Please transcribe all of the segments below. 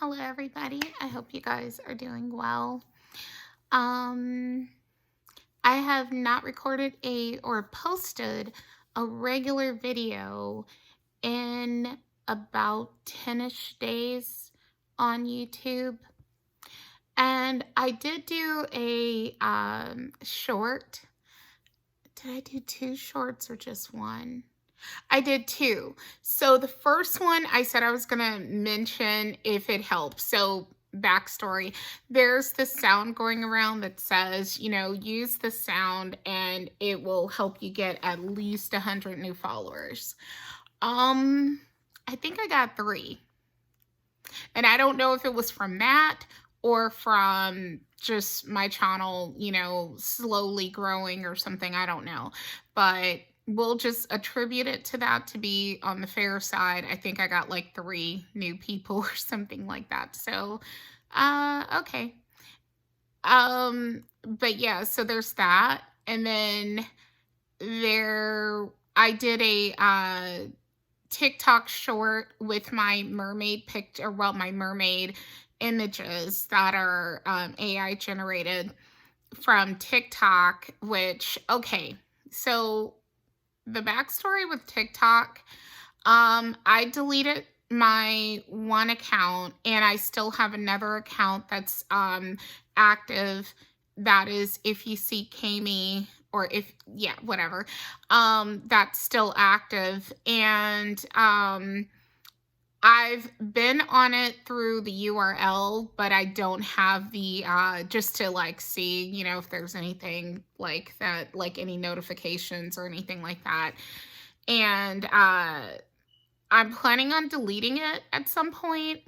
Hello everybody. I hope you guys are doing well. Um I have not recorded a or posted a regular video in about 10ish days on YouTube. And I did do a short. Did I do two shorts or just one? I did two. So the first one I said I was going to mention if it helps. So backstory, there's this sound going around that says, use the sound and it will help you get at least 100 new followers. Um, I think I got 3. And I don't know if it was from that or from just my channel, slowly growing or something. I don't know. But we'll just attribute it to that to be on the fair side. I think I got like 3 new people or something like that. So, okay. But yeah, so there's that. And then I did a TikTok short with my mermaid picture, well, my mermaid images that are AI generated from TikTok, which, okay, so the backstory with TikTok, I deleted my one account and I still have another account that's active. That is if you see Kami or if, yeah, whatever, that's still active. And I've been on it through the URL, but I don't have the just to like see, if there's anything like that, like any notifications or anything like that. And I'm planning on deleting it at some point,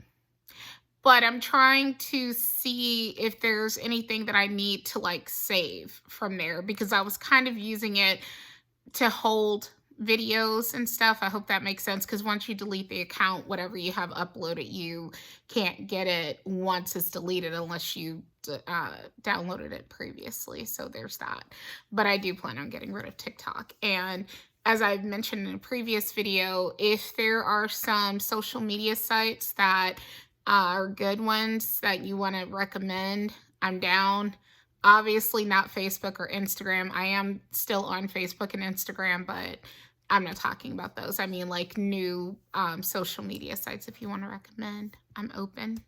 but I'm trying to see if there's anything that I need to like save from there because I was kind of using it to hold videos and stuff. I hope that makes sense because once you delete the account, whatever you have uploaded, you can't get it once it's deleted unless you downloaded it previously. So there's that. But I do plan on getting rid of TikTok. And as I've mentioned in a previous video, if there are some social media sites that are good ones that you want to recommend, I'm down. Obviously not Facebook or Instagram. I am still on Facebook and Instagram, but I'm not talking about those. I mean like new social media sites. If you want to recommend, I'm open,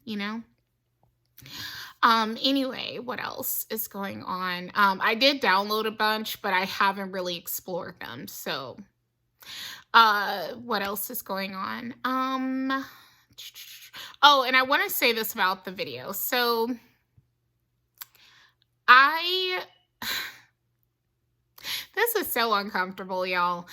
Anyway, what else is going on? I did download a bunch, but I haven't really explored them. So what else is going on? Oh, and I want to say this about the video. So this is so uncomfortable, y'all.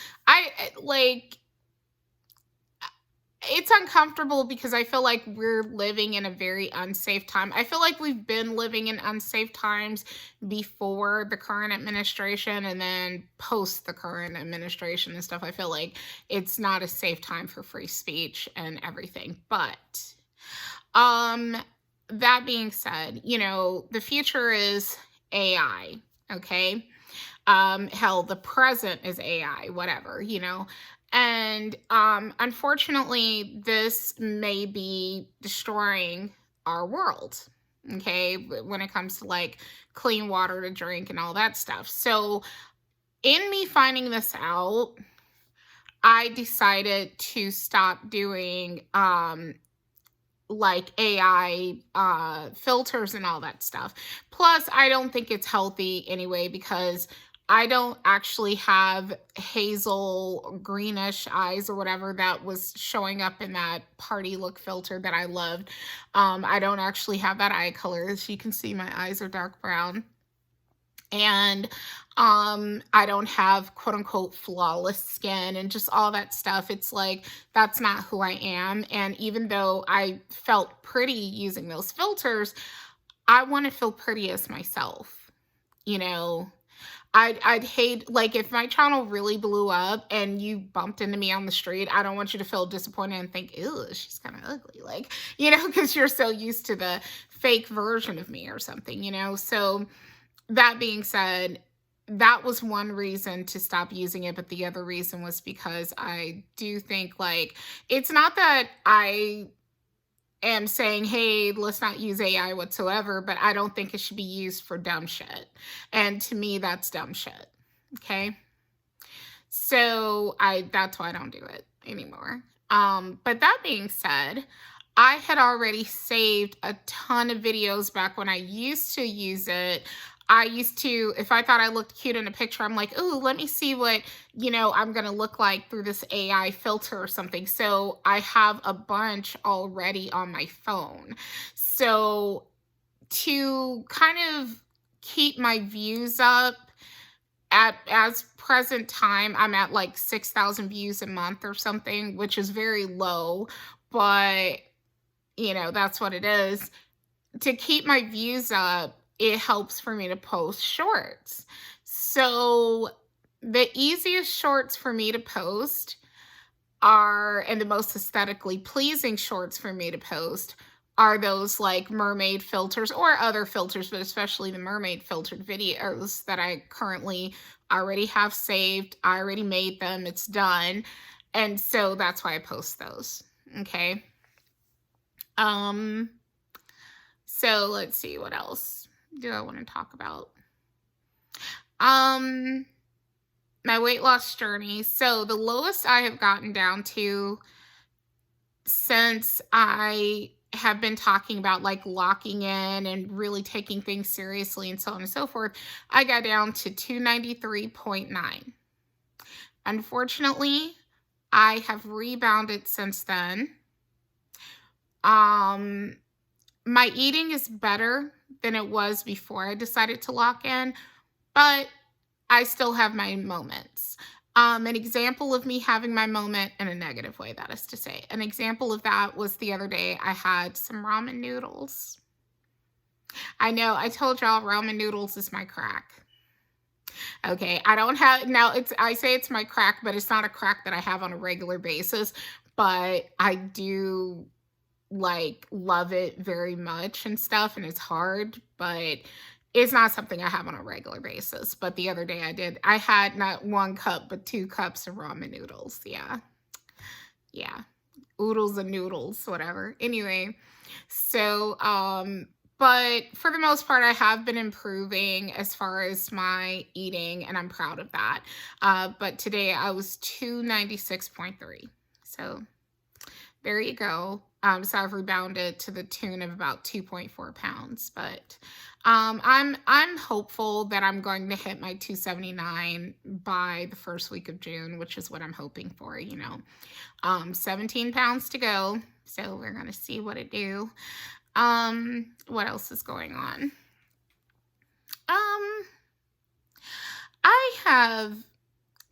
It's uncomfortable because I feel like we're living in a very unsafe time. I feel like we've been living in unsafe times before the current administration and then post the current administration and stuff. I feel like it's not a safe time for free speech and everything. But that being said, the future is AI, okay? Hell, the present is AI, whatever, And unfortunately, this may be destroying our world, okay, when it comes to like clean water to drink and all that stuff. So, in me finding this out, I decided to stop doing like AI filters and all that stuff. Plus, I don't think it's healthy anyway because I don't actually have hazel greenish eyes or whatever that was showing up in that party look filter that I loved. I don't actually have that eye color. As you can see, my eyes are dark brown. And I don't have quote unquote flawless skin and just all that stuff. It's like that's not who I am. And even though I felt pretty using those filters, I want to feel pretty as myself. You know, I'd hate like if my channel really blew up and you bumped into me on the street, I don't want you to feel disappointed and think, ew, she's kind of ugly. Like, because you're so used to the fake version of me or something, So that being said, that was one reason to stop using it, but the other reason was because I do think like it's not that I am saying, hey, let's not use AI whatsoever, but I don't think it should be used for dumb shit. And to me, that's dumb shit. Okay. So that's why I don't do it anymore. But that being said, I had already saved a ton of videos back when I used to use it. I used to, if I thought I looked cute in a picture, I'm like, oh, let me see what, I'm going to look like through this AI filter or something. So I have a bunch already on my phone. So to kind of keep my views up, at as present time, I'm at like 6,000 views a month or something, which is very low, but that's what it is. To keep my views up, it helps for me to post shorts. So the easiest shorts for me to post are, and the most aesthetically pleasing shorts for me to post are those like mermaid filters or other filters, but especially the mermaid filtered videos that I currently already have saved. I already made them, it's done. And so that's why I post those. Okay. So let's see, what else do I want to talk about? My weight loss journey. So the lowest I have gotten down to since I have been talking about like locking in and really taking things seriously and so on and so forth, I got down to 293.9. Unfortunately, I have rebounded since then. My eating is better than it was before I decided to lock in, but I still have my moments. An example of me having my moment in a negative way, that is to say. An example of that was the other day I had some ramen noodles. I know, I told y'all ramen noodles is my crack. Okay, I don't have, now I say it's my crack, but it's not a crack that I have on a regular basis, but I do like love it very much and stuff, and it's hard, but it's not something I have on a regular basis. But the other day I had not 1 cup, but 2 cups of ramen noodles. Yeah. Oodles and noodles, whatever. Anyway, so, but for the most part, I have been improving as far as my eating, and I'm proud of that. But today I was 296.3. So there you go. So I've rebounded to the tune of about 2.4 pounds, but I'm hopeful that I'm going to hit my 279 by the first week of June, which is what I'm hoping for. 17 pounds to go, so we're gonna see what it do. What else is going on? I have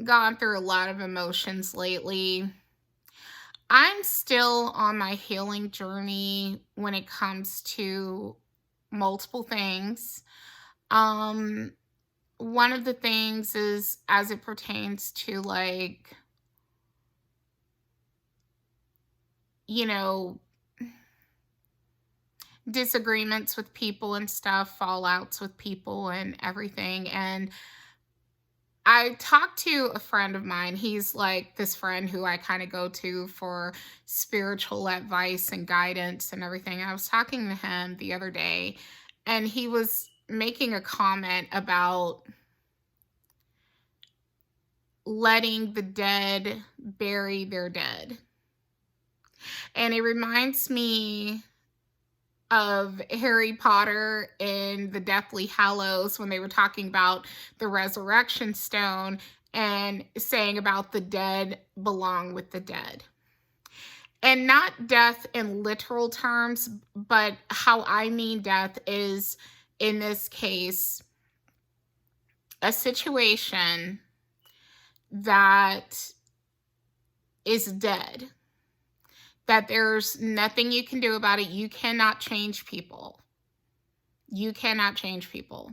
gone through a lot of emotions lately. I'm still on my healing journey when it comes to multiple things. Um, One of the things is as it pertains to like, you know, disagreements with people and stuff, fallouts with people and everything. And I talked to a friend of mine. He's like this friend who I kind of go to for spiritual advice and guidance and everything. I was talking to him the other day, and he was making a comment about letting the dead bury their dead. And it reminds me of Harry Potter in the Deathly Hallows when they were talking about the resurrection stone and saying about the dead belong with the dead. And not death in literal terms, but how I mean death is, in this case, a situation that is dead, that there's nothing you can do about it. You cannot change people. You cannot change people.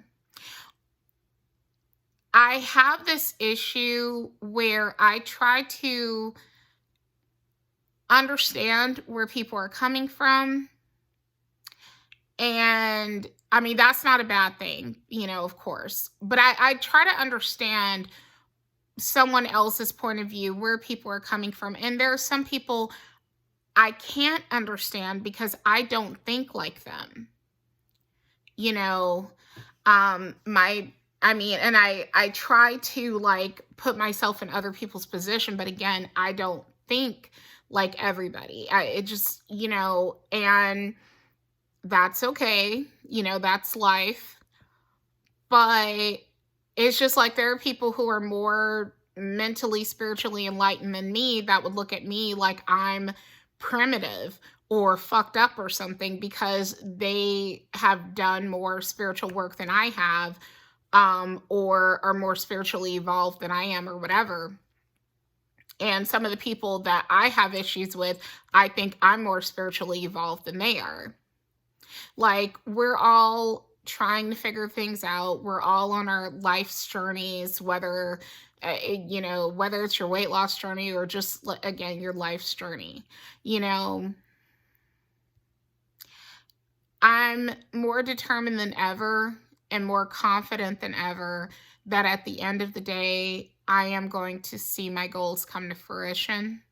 I have this issue where I try to understand where people are coming from. And I mean, that's not a bad thing, of course. But I try to understand someone else's point of view, where people are coming from. And there are some people I can't understand because I don't think like them. You know, my I mean, and I try to like put myself in other people's position, but again, I don't think like everybody. It just, and that's okay. That's life. But it's just like there are people who are more mentally, spiritually enlightened than me that would look at me like I'm primitive or fucked up or something because they have done more spiritual work than I have, or are more spiritually evolved than I am or whatever. And some of the people that I have issues with, I think I'm more spiritually evolved than they are. Like, we're all trying to figure things out. We're all on our life's journeys, whether it's your weight loss journey or just, again, your life's journey. You know, I'm more determined than ever and more confident than ever that at the end of the day, I am going to see my goals come to fruition.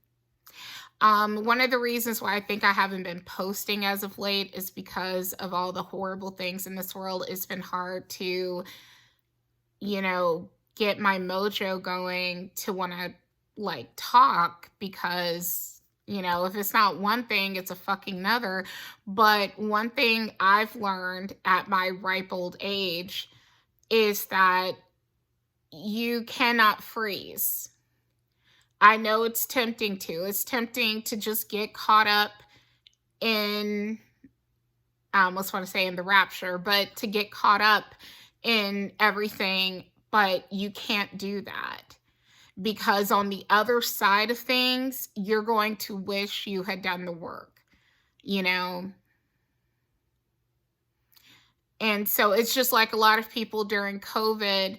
One of the reasons why I think I haven't been posting as of late is because of all the horrible things in this world. It's been hard to, get my mojo going to want to like talk because, if it's not one thing, it's a fucking another. But one thing I've learned at my ripe old age is that you cannot freeze. I know it's tempting to. It's tempting to just get caught up in, I almost want to say in the rapture, but to get caught up in everything, but you can't do that because on the other side of things, you're going to wish you had done the work, you know? And so it's just like a lot of people during COVID,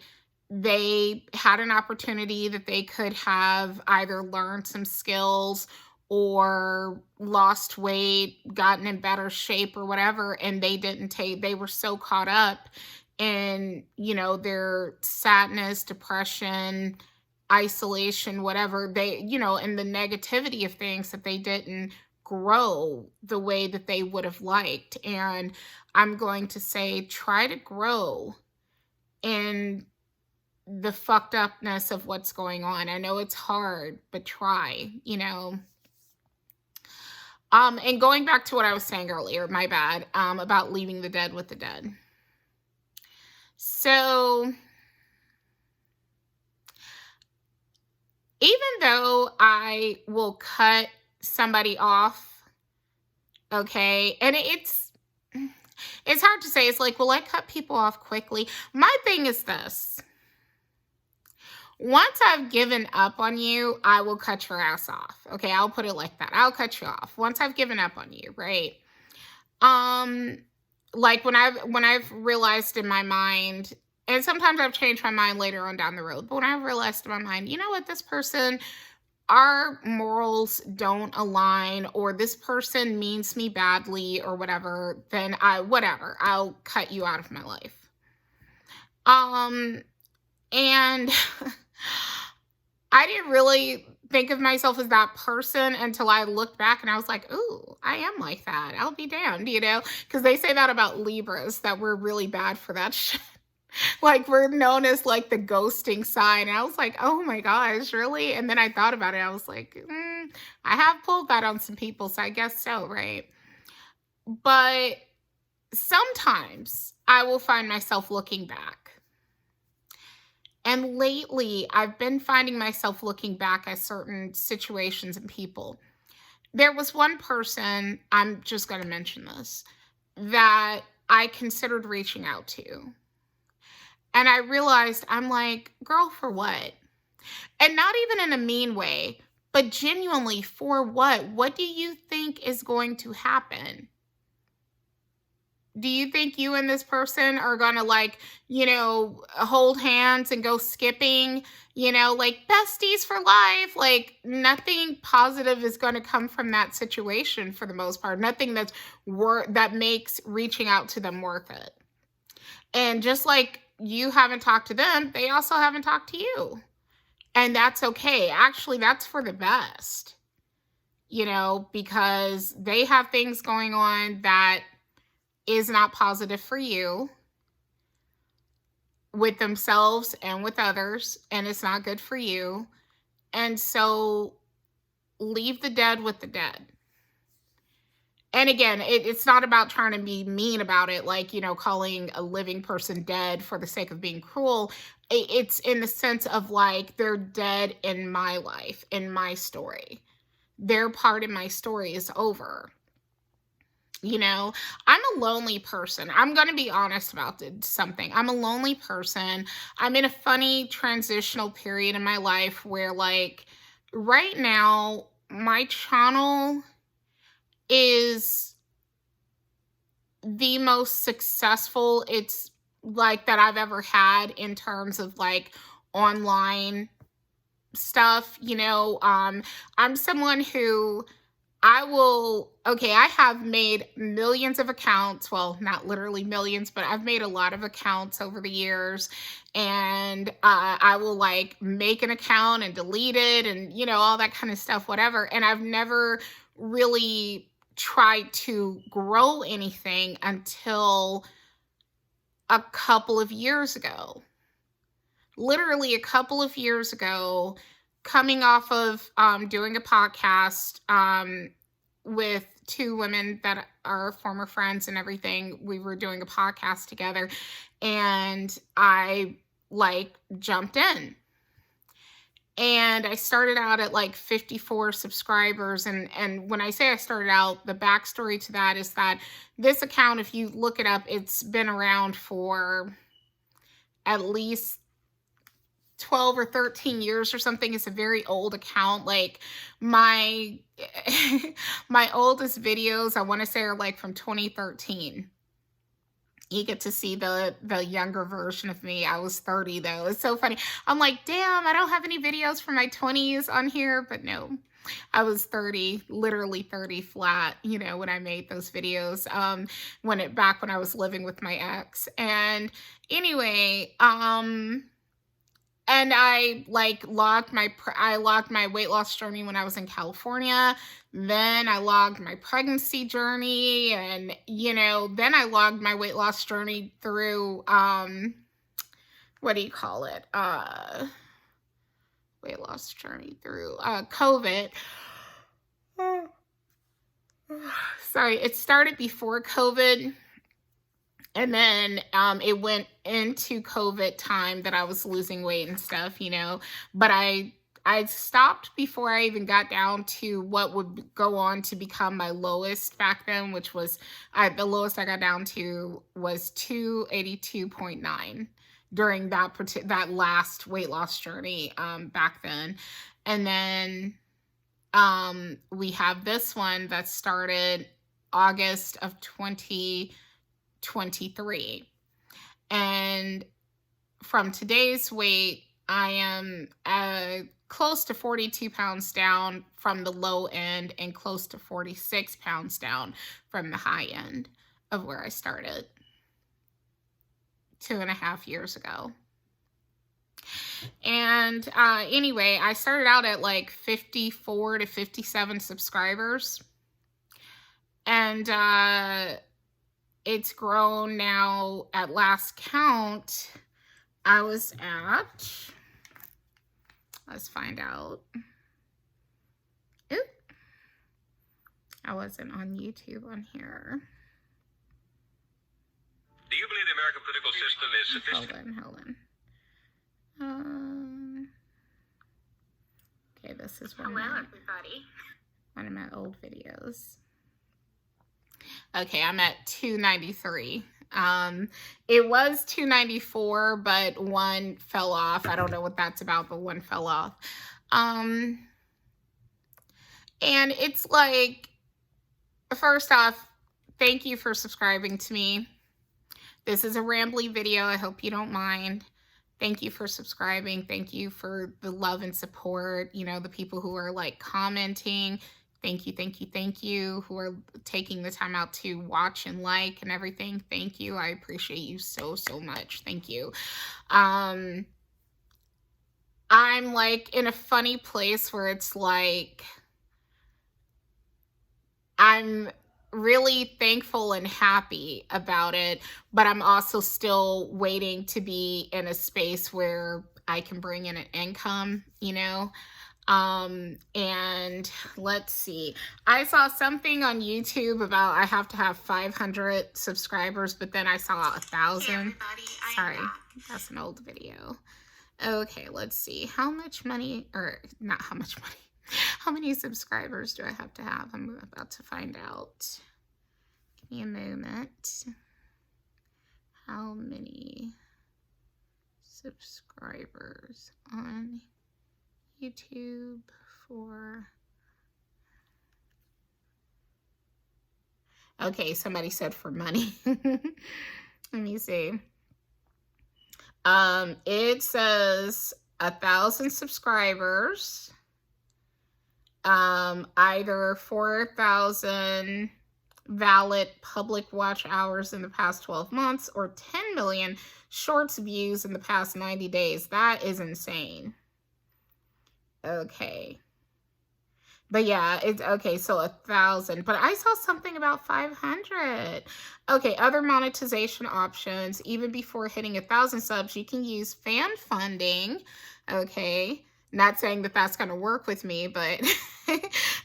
they had an opportunity that they could have either learned some skills or lost weight, gotten in better shape or whatever, and they were so caught up in, their sadness, depression, isolation, whatever, and the negativity of things that they didn't grow the way that they would have liked. And I'm going to say, try to grow in the fucked upness of what's going on. I know it's hard, but try. And going back to what I was saying earlier, my bad, about leaving the dead with the dead. So even though I will cut somebody off, okay, and it's hard to say. It's like, will I cut people off quickly? My thing is this. Once I've given up on you, I will cut your ass off. Okay, I'll put it like that. I'll cut you off once I've given up on you, right? Like when I've realized in my mind, and sometimes I've changed my mind later on down the road, but when I've realized in my mind, you know what, this person, our morals don't align, or this person means me badly or whatever, then I'll cut you out of my life. And I didn't really think of myself as that person until I looked back and I was like, ooh, I am like that. I'll be damned, because they say that about Libras, that we're really bad for that shit. Like, we're known as like the ghosting sign. And I was like, oh my gosh, really? And then I thought about it. I was like, I have pulled that on some people, so I guess so, right? But sometimes I will find myself looking back. And lately, I've been finding myself looking back at certain situations and people. There was one person, I'm just going to mention this, that I considered reaching out to. And I realized, I'm like, girl, for what? And not even in a mean way, but genuinely, for what? What do you think is going to happen? Do you think you and this person are going to hold hands and go skipping, like besties for life? Like, nothing positive is going to come from that situation for the most part. Nothing that makes reaching out to them worth it. And just like you haven't talked to them, they also haven't talked to you. And that's okay. Actually, that's for the best. you know, because they have things going on that is not positive for you with themselves and with others, and it's not good for you. And so leave the dead with the dead. And again, it's not about trying to be mean about it, like, you know, calling a living person dead for the sake of being cruel. It's in the sense of like, they're dead in my life, in my story. Their part in my story is over. You know, I'm a lonely person. I'm going to be honest about something. I'm a lonely person. I'm in a funny transitional period in my life where, like, right now, my channel is the most successful it's like that I've ever had in terms of like online stuff. You know, I'm someone who I have made millions of accounts. Well, not literally millions, but I've made a lot of accounts over the years. And I will like make an account and delete it and, you know, all that kind of stuff, whatever. And I've never really tried to grow anything until a couple of years ago. Literally a couple of years ago, coming off of doing a podcast with two women that are former friends and everything. We were doing a podcast together, and I like jumped in. And I started out at like 54 subscribers. And when I say I started out, the backstory to that is that this account, if you look it up, it's been around for at least 12 or 13 years or something. It's a very old account. Like my my oldest videos, I want to say, are like from 2013. You get to see the younger version of me. I was 30 though. It's so funny. I'm like, damn, I don't have any videos from my 20s on here, but no. I was 30, literally 30 flat, you know, when I made those videos, back when I was living with my ex. And anyway, and I like logged my weight loss journey when I was in California. Then I logged my pregnancy journey, and you know, then I logged my weight loss journey through what do you call it? Weight loss journey through COVID. Sorry, it started before COVID. And then it went into COVID time that I was losing weight and stuff, you know. But I stopped before I even got down to what would go on to become my lowest back then, which was the lowest I got down to was 282.9 during that last weight loss journey back then. And then we have this one that started August of 2023. And from today's weight, I am close to 42 pounds down from the low end and close to 46 pounds down from the high end of where I started 2.5 years ago. And anyway, I started out at like 54 to 57 subscribers. And it's grown now. At last count, I was at, let's find out. Oop. I wasn't on YouTube on here. Do you believe the American political system is sophisticated? Hold on. Okay, this is one of my old videos. Okay, I'm at 293. It was 294, but one fell off. I don't know what that's about, but one fell off. And it's like, first off, thank you for subscribing to me. This is a rambly video. I hope you don't mind. Thank you for subscribing. Thank you for the love and support. You know, the people who are like commenting. Thank you, who are taking the time out to watch and like and everything. Thank you. I appreciate you so much. Thank you. I'm like in a funny place where it's like, I'm really thankful and happy about it, but I'm also still waiting to be in a space where I can bring in an income, you know? And let's see. I saw something on YouTube about I have to have 500 subscribers, but then I saw 1,000. Sorry, that's an old video. Okay, let's see. How much money, or not how much money, how many subscribers do I have to have? I'm about to find out. Give me a moment. How many subscribers on YouTube for... Okay, somebody said for money. Let me see. It says 1,000 subscribers. Either 4,000 valid public watch hours in the past 12 months or 10 million shorts views in the past 90 days. That is insane. Okay. But yeah, it's okay. So 1,000, but I saw something about 500. Okay. Other monetization options. Even before hitting 1,000 subs, you can use fan funding. Okay. Not saying that that's going to work with me, but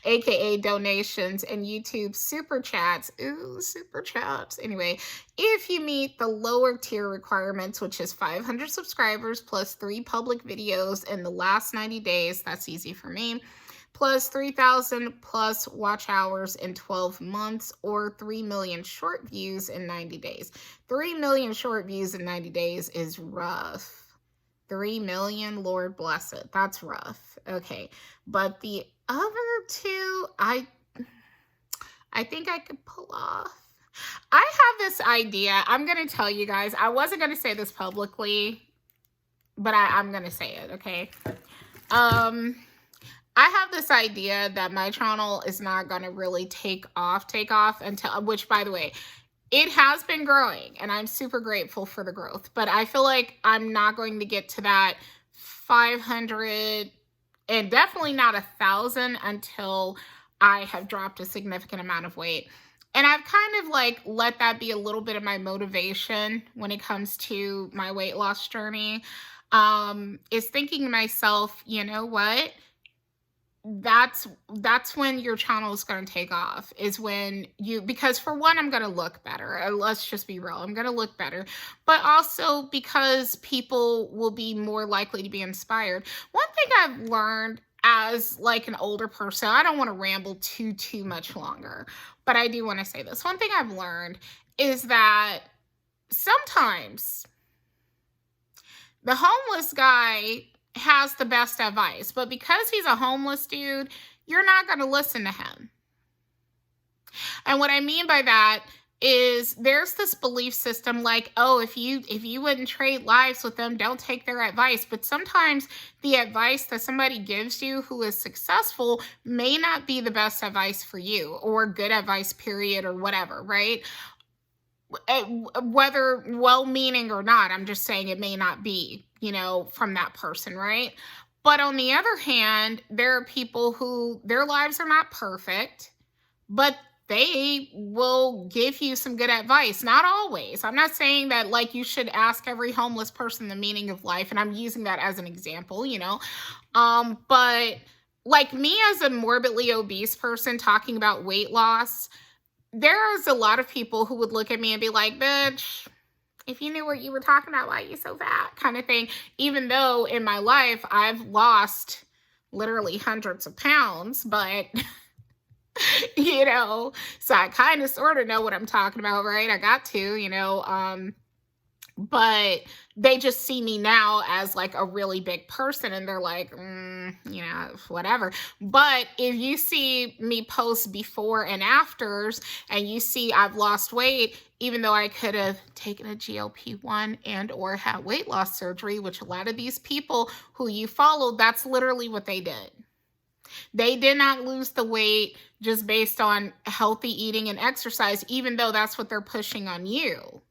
AKA donations and YouTube super chats. Ooh, super chats. Anyway, if you meet the lower tier requirements, which is 500 subscribers plus 3 public videos in the last 90 days, that's easy for me, plus 3,000 plus watch hours in 12 months, or 3 million short views in 90 days. 3 million short views in 90 days is rough. 3 million, Lord bless it. That's rough. Okay. But the other two, I think I could pull off. I have this idea. I'm going to tell you guys. I wasn't going to say this publicly, but I'm going to say it, okay? I have this idea that my channel is not going to really take off until, which, by the way, it has been growing, and I'm super grateful for the growth, but I feel like I'm not going to get to that 500 and definitely not 1,000 until I have dropped a significant amount of weight. And I've kind of like let that be a little bit of my motivation when it comes to my weight loss journey, is thinking to myself, you know what? That's when your channel is going to take off, is when you, because for one, I'm going to look better. Let's just be real. I'm going to look better, but also because people will be more likely to be inspired. One thing I've learned as like an older person, I don't want to ramble too much longer, but I do want to say this. One thing I've learned is that sometimes the homeless guy has the best advice, but because he's a homeless dude, you're not going to listen to him. And what I mean by that is there's this belief system like, oh, if you wouldn't trade lives with them, don't take their advice. But sometimes the advice that somebody gives you who is successful may not be the best advice for you, or good advice, period, or whatever, right? Whether well-meaning or not, I'm just saying it may not be, you know, from that person, right? But on the other hand, there are people who their lives are not perfect, but they will give you some good advice. Not always. I'm not saying that like you should ask every homeless person the meaning of life, and I'm using that as an example, you know. But like me as a morbidly obese person talking about weight loss, there's a lot of people who would look at me and be like, bitch, if you knew what you were talking about, why are you so fat? Kind of thing. Even though in my life, I've lost literally hundreds of pounds, but, you know, so I kind of sort of know what I'm talking about, right? I got to, you know, but they just see me now as like a really big person, and they're like, you know, whatever. But if you see me post before and afters, and you see I've lost weight, even though I could have taken a GLP-1 and or had weight loss surgery, which a lot of these people who you follow, that's literally what they did. They did not lose the weight just based on healthy eating and exercise, even though that's what they're pushing on you.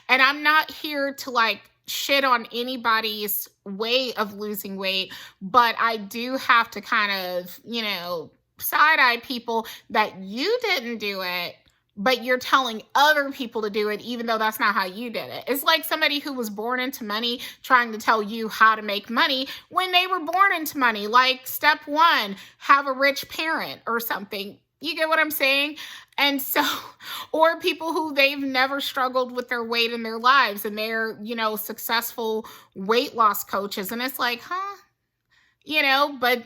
And I'm not here to like shit on anybody's way of losing weight, but I do have to kind of, you know, side-eye people that you didn't do it, but you're telling other people to do it, even though that's not how you did it. It's like somebody who was born into money trying to tell you how to make money when they were born into money. Like step one, have a rich parent or something. You get what I'm saying? And so, or people who they've never struggled with their weight in their lives and they're, successful weight loss coaches. And it's like, huh? But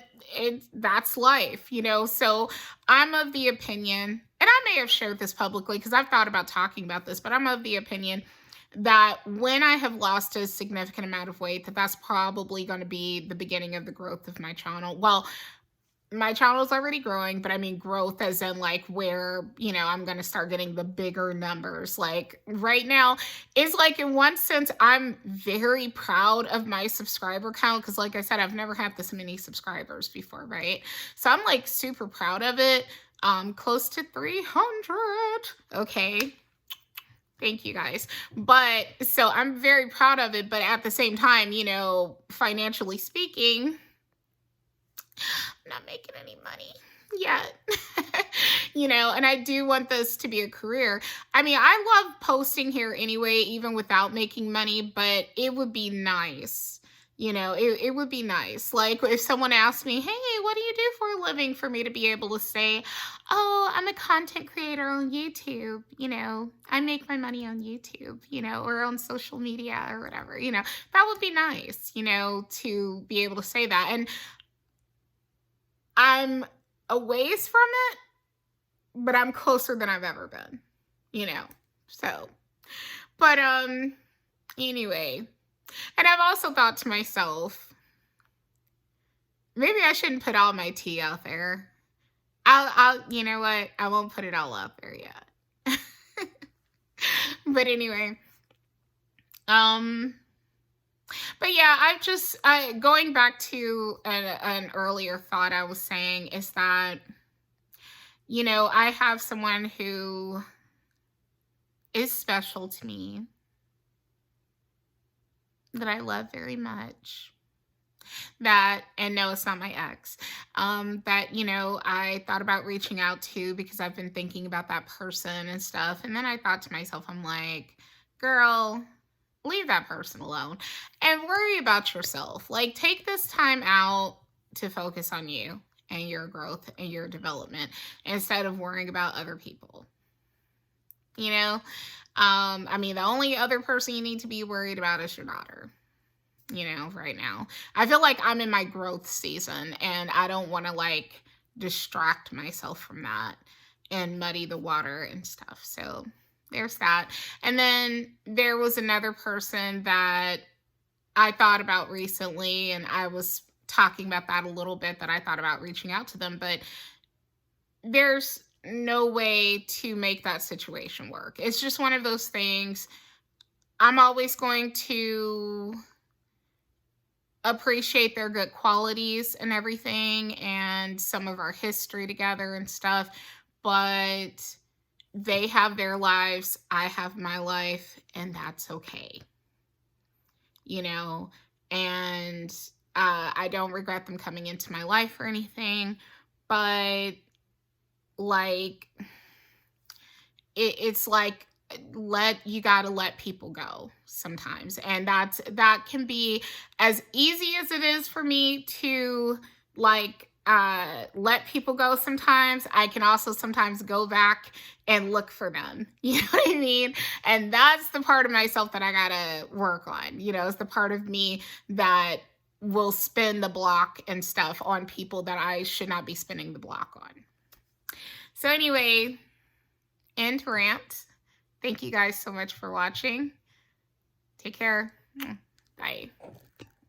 that's life, So I'm of the opinion, and I may have shared this publicly because I've thought about talking about this, but I'm of the opinion that when I have lost a significant amount of weight, that's probably going to be the beginning of the growth of my channel. Well, my channel is already growing, but I mean growth as in like where, I'm going to start getting the bigger numbers. Like right now, it's like in one sense, I'm very proud of my subscriber count because like I said, I've never had this many subscribers before, right? So I'm like super proud of it. Close to 300. Okay. Thank you guys. But so I'm very proud of it. But at the same time, financially speaking, I'm not making any money yet. And I do want this to be a career. I mean, I love posting here anyway, even without making money, but it would be nice. It would be nice. Like if someone asked me, hey, what do you do for a living, for me to be able to say, oh, I'm a content creator on YouTube. I make my money on YouTube, or on social media or whatever, that would be nice, to be able to say that. And I'm a ways from it, but I'm closer than I've ever been, so, but, anyway, and I've also thought to myself, maybe I shouldn't put all my tea out there. You know what? I won't put it all out there yet. But anyway, but yeah, going back to an earlier thought I was saying is that, I have someone who is special to me that I love very much. And no, it's not my ex, that, I thought about reaching out to because I've been thinking about that person and stuff. And then I thought to myself, I'm like, girl, leave that person alone and worry about yourself. Like, take this time out to focus on you and your growth and your development instead of worrying about other people. I mean, the only other person you need to be worried about is your daughter, right now. I feel like I'm in my growth season and I don't want to like distract myself from that and muddy the water and stuff. So there's that. And then there was another person that I thought about recently, and I was talking about that a little bit, that I thought about reaching out to them, but there's no way to make that situation work. It's just one of those things. I'm always going to appreciate their good qualities and everything and some of our history together and stuff, but they have their lives, I have my life, and that's okay. And I don't regret them coming into my life or anything, but like, it's like, you got to let people go sometimes. And that can be as easy as it is for me to like, let people go sometimes. I can also sometimes go back and look for them. You know what I mean? And that's the part of myself that I gotta work on. It's the part of me that will spin the block and stuff on people that I should not be spinning the block on. So anyway, end rant. Thank you guys so much for watching. Take care. Bye.